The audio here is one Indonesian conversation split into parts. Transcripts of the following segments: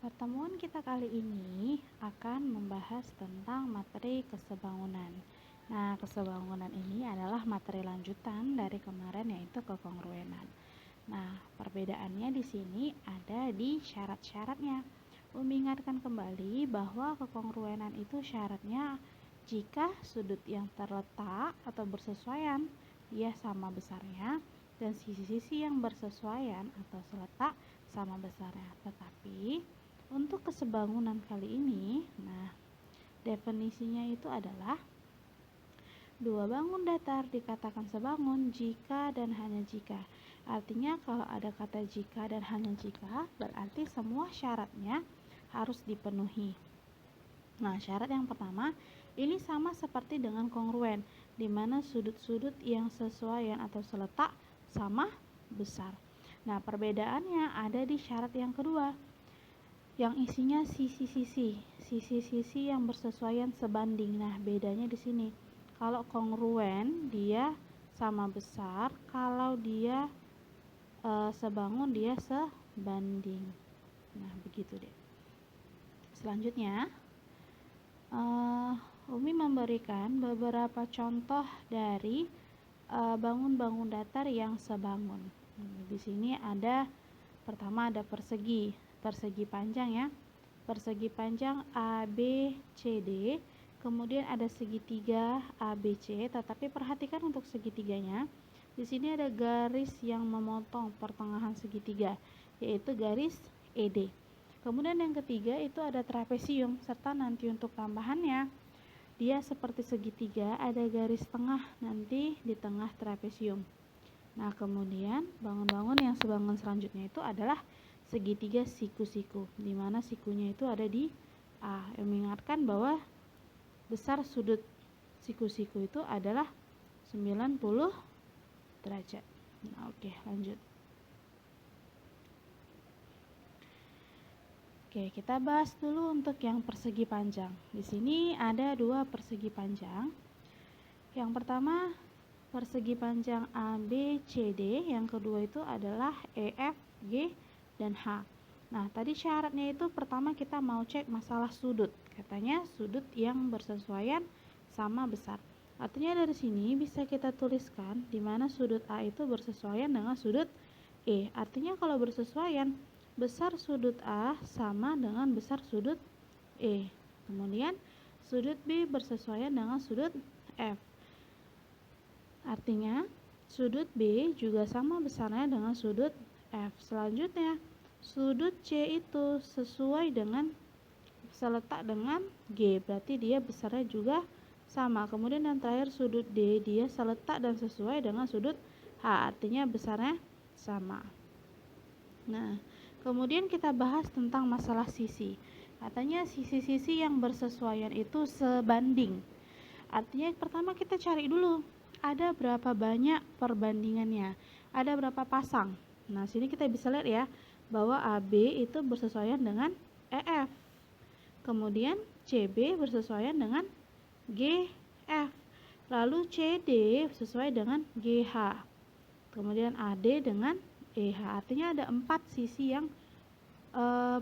Pertemuan kita kali ini akan membahas tentang materi kesebangunan. Nah, kesebangunan ini adalah materi lanjutan dari kemarin yaitu kekongruenan. Nah, perbedaannya di sini ada di syarat-syaratnya. Mengingatkan kembali bahwa kekongruenan itu syaratnya jika sudut yang terletak atau bersesuaian dia sama besarnya dan sisi-sisi yang bersesuaian atau seletak sama besarnya. Tetapi untuk kesebangunan kali ini, definisinya itu adalah dua bangun datar dikatakan sebangun jika dan hanya jika. Artinya kalau ada kata jika dan hanya jika, berarti semua syaratnya harus dipenuhi. Nah, syarat yang pertama, ini sama seperti dengan kongruen, di mana sudut-sudut yang sesuaian atau seletak sama besar. Nah, perbedaannya ada di syarat yang kedua, yang isinya sisi-sisi yang bersesuaian sebanding. Nah, bedanya di sini. Kalau kongruen dia sama besar, kalau dia sebangun dia sebanding. Nah, begitu deh. Selanjutnya, Umi memberikan beberapa contoh dari bangun-bangun datar yang sebangun. Di sini ada pertama ada persegi panjang ya, persegi panjang ABCD, kemudian ada segitiga ABC, tetapi perhatikan untuk segitiganya di sini ada garis yang memotong pertengahan segitiga yaitu garis ED. Kemudian yang ketiga itu ada trapesium, serta nanti untuk tambahannya dia seperti segitiga ada garis tengah nanti di tengah trapesium. Nah, kemudian bangun-bangun yang sebangun selanjutnya itu adalah segitiga siku-siku, di mana sikunya itu ada di A. Yang mengingatkan bahwa besar sudut siku-siku itu adalah 90 derajat. Nah, oke, lanjut. Oke, kita bahas dulu untuk yang persegi panjang. Di sini ada dua persegi panjang. Yang pertama persegi panjang ABCD, yang kedua itu adalah EFG dan H. Nah, tadi syaratnya itu pertama kita mau cek masalah sudut. Katanya sudut yang bersesuaian sama besar. Artinya dari sini bisa kita tuliskan di mana sudut A itu bersesuaian dengan sudut E. Artinya kalau bersesuaian, besar sudut A sama dengan besar sudut E. Kemudian sudut B bersesuaian dengan sudut F. Artinya sudut B juga sama besarnya dengan sudut F. Selanjutnya sudut C itu sesuai dengan seletak dengan G, berarti dia besarnya juga sama. Kemudian yang terakhir sudut D dia seletak dan sesuai dengan sudut H, artinya besarnya sama. Nah, kemudian kita bahas tentang masalah sisi. Katanya sisi-sisi yang bersesuaian itu sebanding. Artinya pertama kita cari dulu ada berapa banyak perbandingannya, ada berapa pasang. Nah, sini kita bisa lihat ya bahwa AB itu bersesuaian dengan EF, kemudian CB bersesuaian dengan GF, lalu CD sesuai dengan GH, kemudian AD dengan EH. Artinya ada 4 sisi yang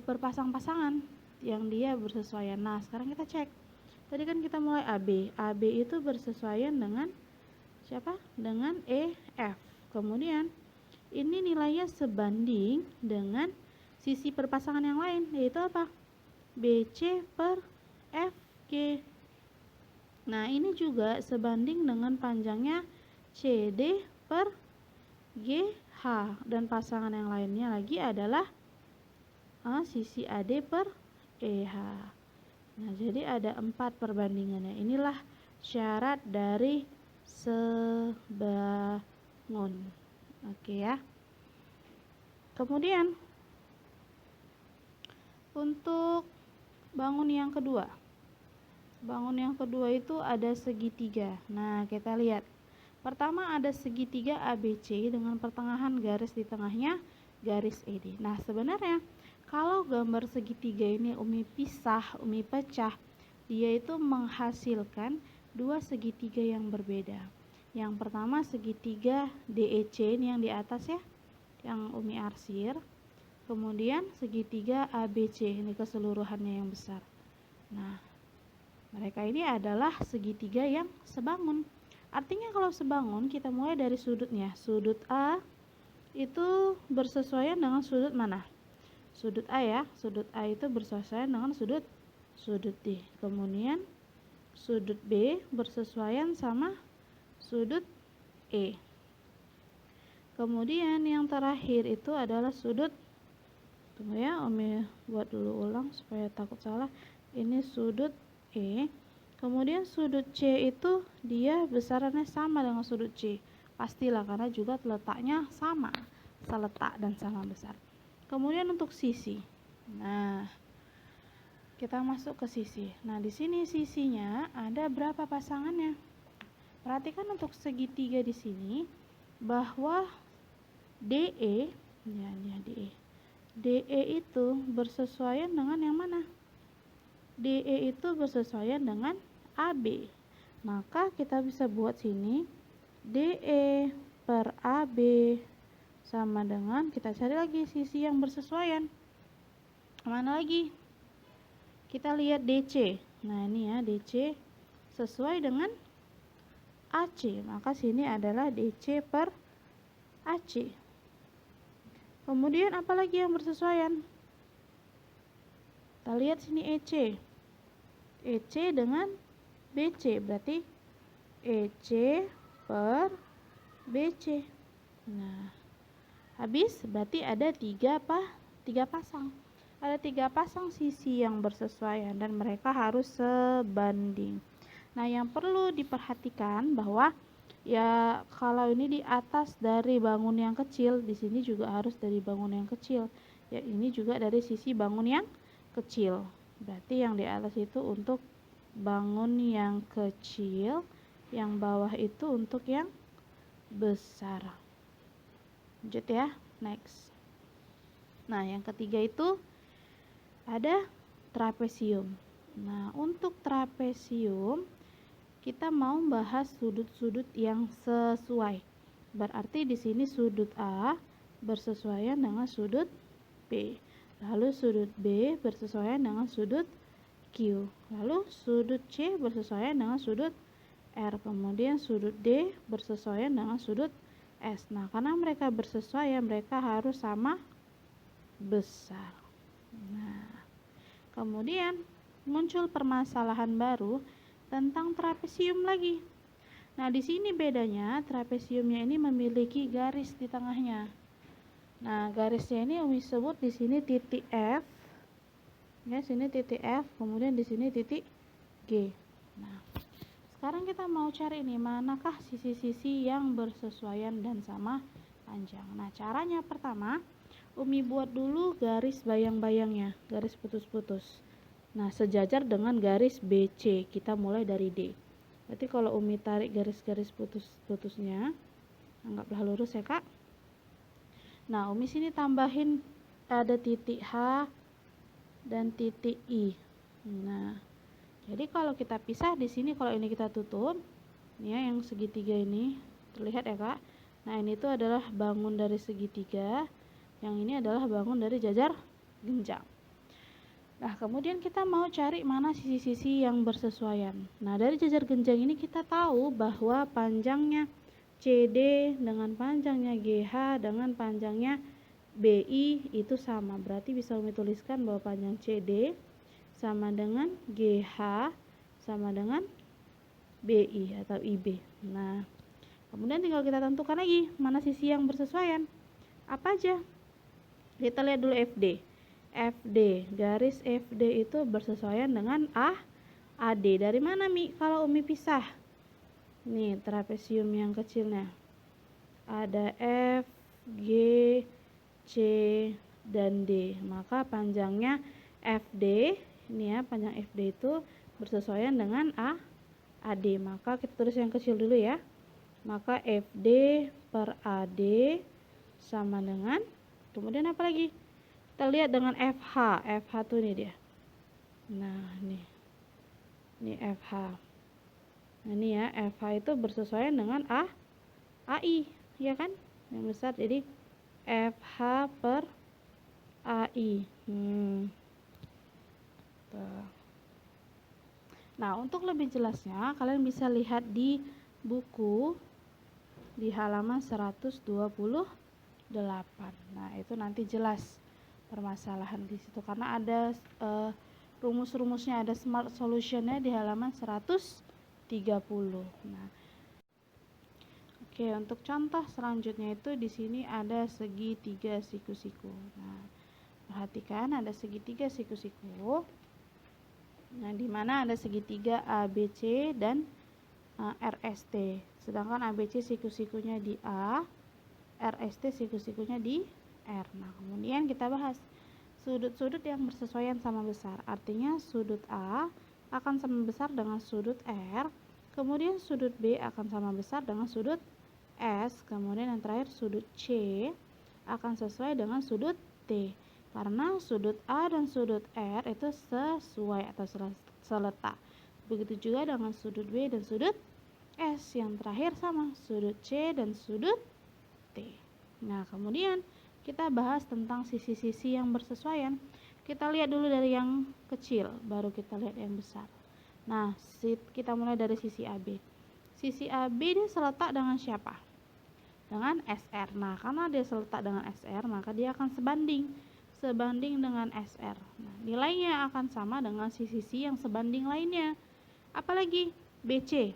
berpasang-pasangan yang dia bersesuaian. Nah, sekarang kita cek. Tadi kan kita mulai AB. AB itu bersesuaian dengan siapa? Dengan EF. Kemudian ini nilainya sebanding dengan sisi perpasangan yang lain, yaitu apa? BC per FG. Nah, ini juga sebanding dengan panjangnya CD per GH, dan pasangan yang lainnya lagi adalah sisi AD per EH. Nah, jadi ada 4 perbandingannya. Inilah syarat dari sebangun. Oke ya. Kemudian untuk bangun yang kedua. Bangun yang kedua itu ada segitiga. Nah, kita lihat. Pertama ada segitiga ABC dengan pertengahan garis di tengahnya garis ED. Nah, sebenarnya kalau gambar segitiga ini Umi pisah, Umi pecah, dia itu menghasilkan dua segitiga yang berbeda. Yang pertama segitiga DEC, ini yang di atas ya, yang Umi arsir. kemudian segitiga ABC, ini keseluruhannya yang besar. Nah, mereka ini adalah segitiga yang sebangun. Artinya kalau sebangun, kita mulai dari sudutnya. Sudut A itu bersesuaian dengan sudut mana? Sudut A ya. Sudut A itu bersesuaian dengan sudut D. Kemudian sudut B bersesuaian sama sudut E. Kemudian yang terakhir itu adalah sudut, tunggu ya, Umi buat dulu ulang supaya takut salah. Ini sudut E. Kemudian sudut C itu dia besarannya sama dengan sudut C. Pastilah karena juga letaknya sama, seletak dan sama besar. Kemudian untuk sisi. Nah, kita masuk ke sisi. Nah, di sini sisinya ada berapa pasangannya? Perhatikan untuk segitiga di sini bahwa DE, ya DE. DE itu bersesuaian dengan yang mana? DE itu bersesuaian dengan AB. Maka kita bisa buat sini DE per AB sama dengan, kita cari lagi sisi yang bersesuaian. Mana lagi? Kita lihat DC. Nah, ini ya DC sesuai dengan AC. Maka sini adalah DC per AC. Kemudian apalagi yang bersesuaian? Kita lihat sini EC. EC dengan BC, berarti EC per BC. Nah, habis berarti ada tiga pasang. Ada 3 pasang sisi yang bersesuaian dan mereka harus sebanding. Nah, yang perlu diperhatikan bahwa ya kalau ini di atas dari bangun yang kecil, di sini juga harus dari bangun yang kecil. Ya, ini juga dari sisi bangun yang kecil. Berarti yang di atas itu untuk bangun yang kecil, yang bawah itu untuk yang besar. Lanjut ya, next. Nah, yang ketiga itu ada trapesium. Nah, untuk trapesium kita mau bahas sudut-sudut yang sesuai. Berarti di sini sudut A bersesuaian dengan sudut B. Lalu sudut B bersesuaian dengan sudut Q. Lalu sudut C bersesuaian dengan sudut R. Kemudian sudut D bersesuaian dengan sudut S. Nah, karena mereka bersesuaian, mereka harus sama besar. Nah, kemudian muncul permasalahan baru tentang trapesium lagi. Nah, di sini bedanya trapesiumnya ini memiliki garis di tengahnya. Nah, garisnya ini Umi sebut di sini titik F. Ya, sini titik F, kemudian di sini titik G. Nah, sekarang kita mau cari nih manakah sisi-sisi yang bersesuaian dan sama panjang. Nah, caranya pertama Umi buat dulu garis bayang-bayangnya, garis putus-putus. Nah, sejajar dengan garis BC, kita mulai dari D. Berarti kalau Umi tarik garis-garis putus-putusnya, anggaplah lurus ya, Kak. Nah, Umi sini tambahin ada titik H dan titik I. Nah, jadi kalau kita pisah di sini, kalau ini kita tutup, ini ya yang segitiga ini terlihat ya, Kak. Nah, ini tuh adalah bangun dari segitiga, yang ini adalah bangun dari jajar genjang. Nah, kemudian kita mau cari mana sisi-sisi yang bersesuaian. Nah, dari jajar genjang ini kita tahu bahwa panjangnya CD dengan panjangnya GH dengan panjangnya BI itu sama. Berarti bisa Umi tuliskan bahwa panjang CD sama dengan GH sama dengan BI atau IB. Nah, kemudian tinggal kita tentukan lagi mana sisi yang bersesuaian. Apa aja? Kita lihat dulu FD. FD, garis FD itu bersesuaian dengan AD. Dari mana, Mi? Kalau Umi pisah. Nih, trapesium yang kecilnya. Ada F, G, C, dan D. Maka panjangnya FD, ini ya, panjang FD itu bersesuaian dengan AD. Maka kita tulis yang kecil dulu ya. Maka FD per AD sama dengan, kemudian apa lagi? Kita lihat dengan FH. FH tuh ini dia. Nah, ini FH. Nah, ini ya, FH itu bersesuaian dengan AI, ya kan? Yang besar. Jadi FH per AI. Tuh. Nah, untuk lebih jelasnya kalian bisa lihat di buku di halaman 128. Nah, itu nanti jelas permasalahan di situ karena ada rumus-rumusnya, ada smart solutionnya di halaman 130. Nah, oke, untuk contoh selanjutnya itu di sini ada segitiga siku-siku. Nah, perhatikan ada segitiga siku-siku. Nah, di mana ada segitiga ABC dan RST. Sedangkan ABC siku-sikunya di A, RST siku-sikunya di R. Nah, kemudian kita bahas sudut-sudut yang bersesuaian sama besar. Artinya sudut A akan sama besar dengan sudut R, kemudian sudut B akan sama besar dengan sudut S, kemudian yang terakhir sudut C akan sesuai dengan sudut T. Karena sudut A dan sudut R itu sesuai atau seletak. Begitu juga dengan sudut B dan sudut S. Yang terakhir sama, sudut C dan sudut T. Nah, kemudian kita bahas tentang sisi-sisi yang bersesuaian. Kita lihat dulu dari yang kecil, baru kita lihat yang besar. Nah, kita mulai dari sisi AB. Sisi AB dia seletak dengan siapa? Dengan SR. Nah, karena dia seletak dengan SR, maka dia akan sebanding dengan SR. Nah, nilainya akan sama dengan sisi yang sebanding lainnya. Apalagi BC.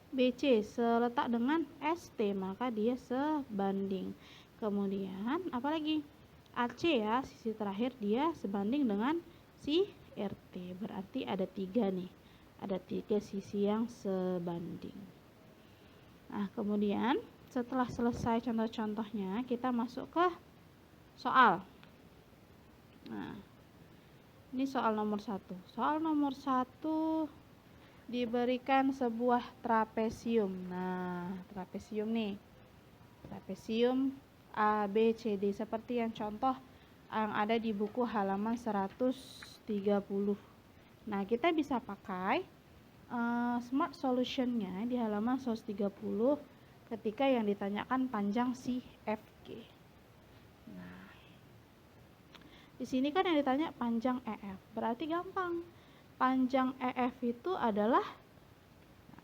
BC seletak dengan ST, maka dia sebanding. Kemudian apalagi AC ya, sisi terakhir dia sebanding dengan si RT. Berarti ada 3 nih. Ada 3 sisi yang sebanding. Nah, kemudian setelah selesai contoh-contohnya, kita masuk ke soal. Nah, ini soal nomor 1. Soal nomor 1 diberikan sebuah trapesium. Nah, trapesium nih. Trapesium A, B, C, D seperti yang contoh yang ada di buku halaman 130. Nah, kita bisa pakai smart solutionnya di halaman 130 ketika yang ditanyakan panjang si FG. Nah, di sini kan yang ditanya panjang EF, berarti gampang. Panjang EF itu adalah,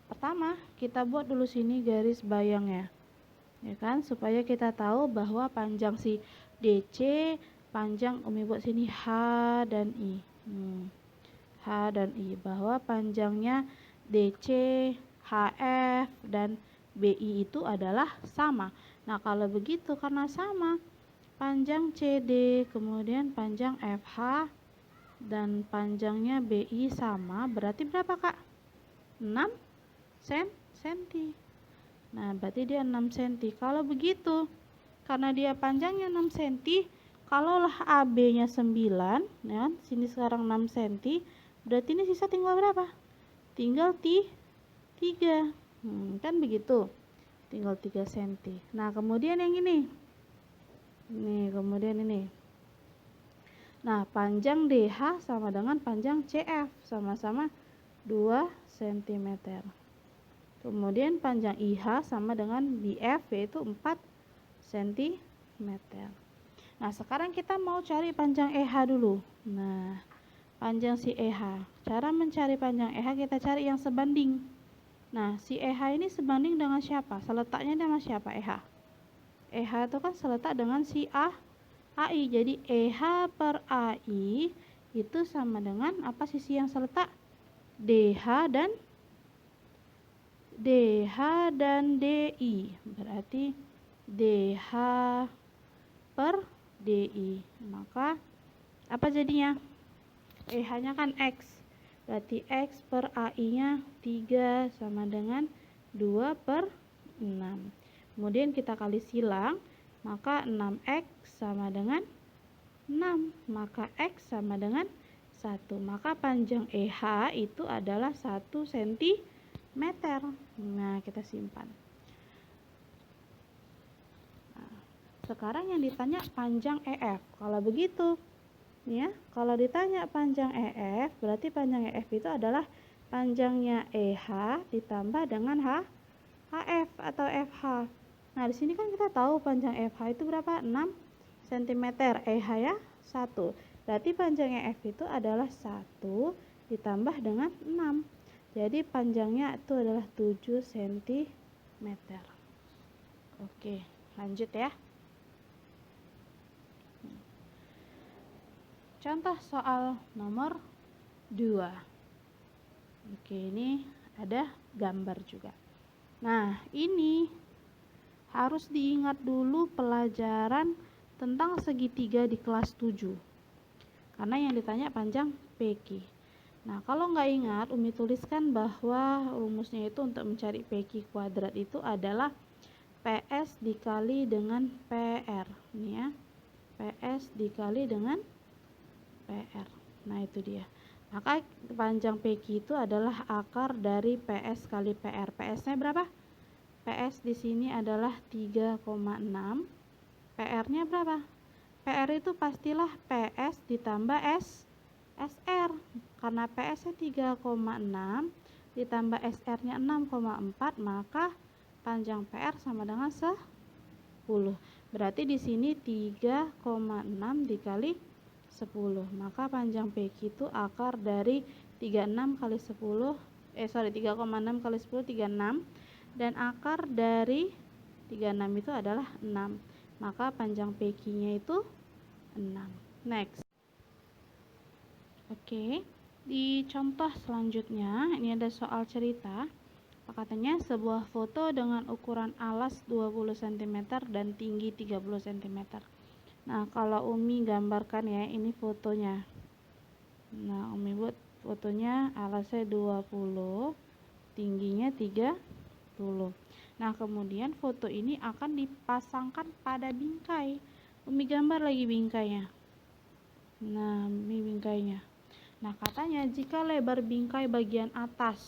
pertama kita buat dulu sini garis bayang ya kan, supaya kita tahu bahwa panjang si DC, panjang Umi buat sini H dan I. H dan I, bahwa panjangnya DC, HF dan BI itu adalah sama. Nah, kalau begitu karena sama, panjang CD, kemudian panjang FH dan panjangnya BI sama, berarti berapa Kak? 6 cm. Nah, berarti dia 6 cm. Kalau begitu, karena dia panjangnya 6 cm, kalaulah AB-nya 9, ya, sini sekarang 6 cm, berarti ini sisa tinggal berapa? Tinggal 3. Kan begitu. Tinggal 3 cm. Nah, kemudian yang ini. Kemudian ini. Nah, panjang DH sama dengan panjang CF, sama-sama 2 cm. Kemudian panjang IH sama dengan BF, yaitu 4 cm. Nah, sekarang kita mau cari panjang EH dulu. Nah, panjang si EH. Cara mencari panjang EH kita cari yang sebanding. Nah, si EH ini sebanding dengan siapa? Seletaknya dengan siapa EH? EH itu kan seletak dengan si AI. Jadi EH per AI itu sama dengan apa sisi yang seletak? DH dan DI. Berarti DH per DI. Maka apa jadinya? EH-nya kan X. Berarti X per AI-nya 3 sama dengan 2 per 6. Kemudian kita kali silang, maka 6X sama dengan 6. Maka X sama dengan 1. Maka panjang EH itu adalah 1 cm. Nah, kita simpan. Nah, sekarang yang ditanya panjang EF. Kalau begitu, ya, kalau ditanya panjang EF, berarti panjang EF itu adalah panjangnya EH ditambah dengan HF atau FH. Nah, di sini kan kita tahu panjang FH itu berapa? 6 cm, EH ya 1. Berarti panjangnya F itu adalah 1 ditambah dengan 6. Jadi panjangnya itu adalah 7 cm. Oke, lanjut ya. Contoh soal nomor 2. Oke, ini ada gambar juga. Nah, ini harus diingat dulu pelajaran tentang segitiga di kelas 7. Karena yang ditanya panjang PQ. Nah, kalau nggak ingat, Umi tuliskan bahwa rumusnya itu untuk mencari PQ kuadrat itu adalah PS dikali dengan PR. Ini ya, PS dikali dengan PR. Nah, itu dia. Maka panjang PQ itu adalah akar dari PS kali PR. PS-nya berapa? PS di sini adalah 3,6. PR-nya berapa? PR itu pastilah PS ditambah SR. Karena PS-nya 3,6 ditambah SR-nya 6,4, maka panjang PR sama dengan 10. Berarti di sini 3,6 dikali 10. Maka panjang PQ itu akar dari 36 kali 10, 3,6 kali 10 36, dan akar dari 36 itu adalah 6. Maka panjang PQ-nya itu 6. Next. Oke, di contoh selanjutnya ini ada soal cerita. Katanya sebuah foto dengan ukuran alas 20 cm dan tinggi 30 cm. Nah, kalau Umi gambarkan ya, ini fotonya. Nah, Umi buat fotonya alasnya 20, tingginya 30. Nah, kemudian foto ini akan dipasangkan pada bingkai. Umi gambar lagi bingkainya. Nah, ini bingkainya. Nah, katanya jika lebar bingkai bagian atas,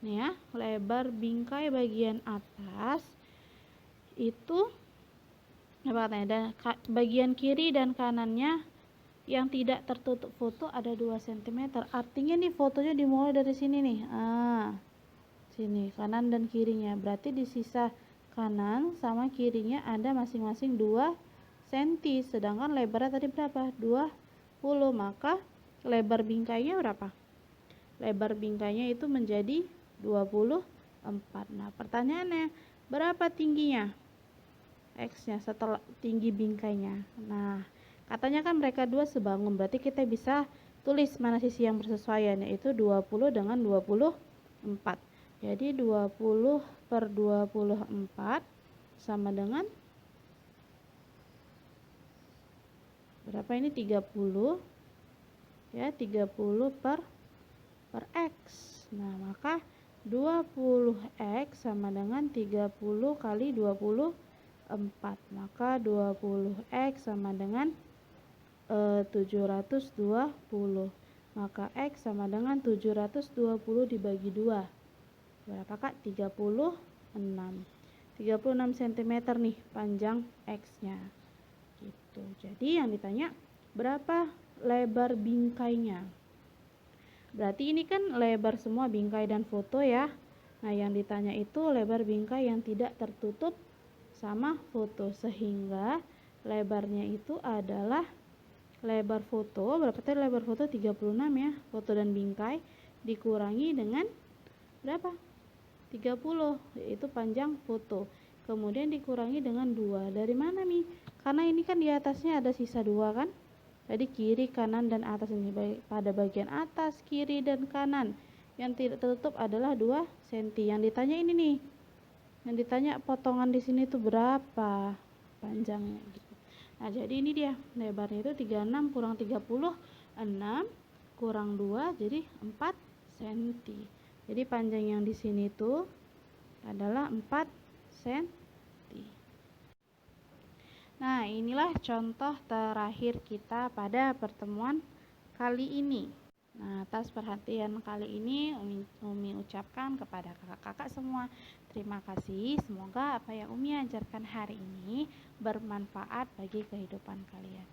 nih ya, lebar bingkai bagian atas itu apa katanya, dan bagian kiri dan kanannya yang tidak tertutup foto ada 2 cm. Artinya nih fotonya dimulai dari sini nih. Sini kanan dan kirinya. Berarti di sisa kanan sama kirinya ada masing-masing 2 cm. Sedangkan lebarnya tadi berapa? 20. Maka lebar bingkainya berapa? Lebar bingkainya itu menjadi 24. Nah, pertanyaannya, berapa tingginya? X-nya setelah tinggi bingkainya. Nah, katanya kan mereka dua sebangun, berarti kita bisa tulis mana sisi yang bersesuaian, yaitu 20 dengan 24. Jadi 20 per 24 sama dengan berapa ini? 30 ya, 30 per X. Nah, maka 20X sama dengan 30 kali 24. Maka 20X sama dengan 720. Maka X sama dengan 720 dibagi 2. Berapa Kak? 36. 36 cm nih panjang X-nya. Gitu. Jadi yang ditanya berapa lebar bingkainya? Berarti ini kan lebar semua bingkai dan foto ya. Nah, yang ditanya itu lebar bingkai yang tidak tertutup sama foto, sehingga lebarnya itu adalah lebar foto, berapa tadi lebar foto? 36 ya, foto dan bingkai, dikurangi dengan berapa? 30, yaitu panjang foto. Kemudian dikurangi dengan 2. Dari mana nih? Karena ini kan di atasnya ada sisa 2 kan? Jadi kiri, kanan, dan atas ini. Pada bagian atas, kiri, dan kanan yang tidak tertutup adalah 2 cm. Yang ditanya ini nih. Yang ditanya potongan di sini tuh berapa panjangnya gitu. Nah, jadi ini dia. Lebarnya itu 36 kurang 30, 6 kurang 2 jadi 4 cm. Jadi panjang yang di sini tuh adalah 4 cm. Nah, inilah contoh terakhir kita pada pertemuan kali ini. Nah, atas perhatian kali ini Umi ucapkan kepada kakak-kakak semua terima kasih. Semoga apa yang Umi ajarkan hari ini bermanfaat bagi kehidupan kalian.